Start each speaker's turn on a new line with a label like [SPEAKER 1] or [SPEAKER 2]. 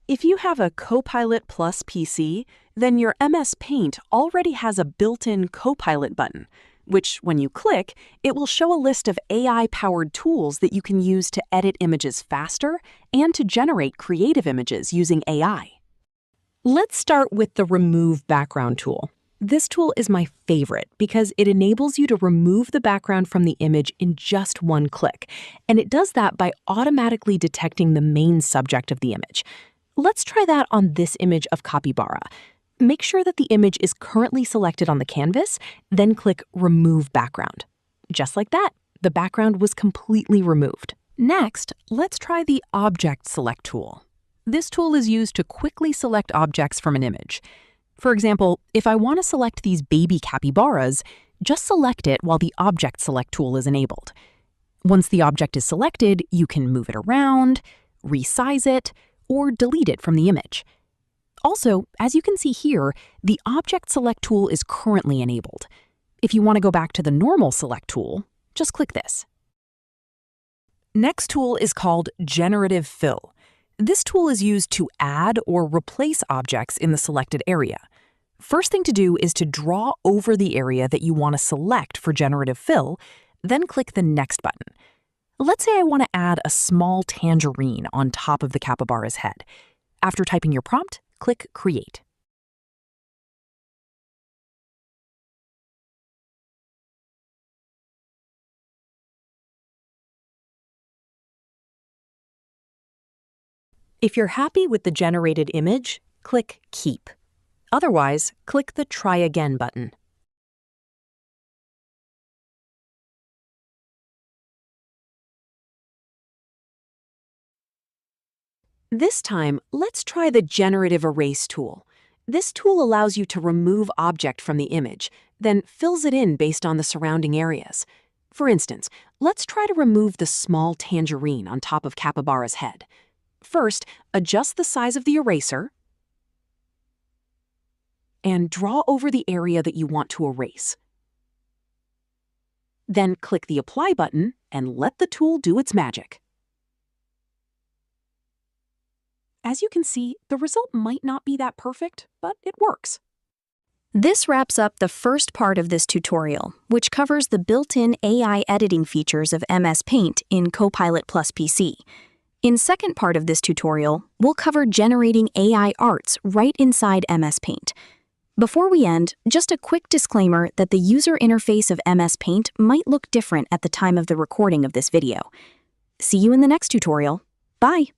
[SPEAKER 1] If you have a Copilot Plus PC, then your MS Paint already has a built-in Copilot button, which, when you click, it will show a list of AI-powered tools that you can use to edit images faster and to generate creative images using AI. Let's start with the Remove Background tool. This tool is my favorite because it enables you to remove the background from the image in just one click, and it does that by automatically detecting the main subject of the image. Let's try that on this image of capybara. Make sure that the image is currently selected on the canvas, then click Remove Background. Just like that, the background was completely removed. Next, let's try the Object Select tool. This tool is used to quickly select objects from an image. For example, if I want to select these baby capybaras, just select it while the Object Select tool is enabled. Once the object is selected, you can move it around, resize it, or delete it from the image. Also, as you can see here, the Object Select tool is currently enabled. If you want to go back to the normal Select tool, just click this. Next tool is called GenerativeFill. This tool is used to add or replace objects in the selected area. First thing to do is to draw over the area that you want to select for generative fill, then click the Next button. Let's say I want to add a small tangerine on top of the capybara's head. After typing your prompt, click Create. If you're happy with the generated image, click Keep. Otherwise, click the Try Again button. This time, let's try the Generative Erase tool. This tool allows you to remove object from the image, then fills it in based on the surrounding areas. For instance, let's try to remove the small tangerine on top of capybara's head. First, adjust the size of the eraser and draw over the area that you want to erase. Then click the Apply button and let the tool do its magic. As you can see, the result might not be that perfect, but it works.
[SPEAKER 2] This wraps up the first part of this tutorial, which covers the built-in AI editing features of MS Paint in Copilot Plus PC. In second part of this tutorial, we'll cover generating AI arts right inside MS Paint. Before we end, just a quick disclaimer that the user interface of MS Paint might look different at the time of the recording of this video. See you in the next tutorial. Bye!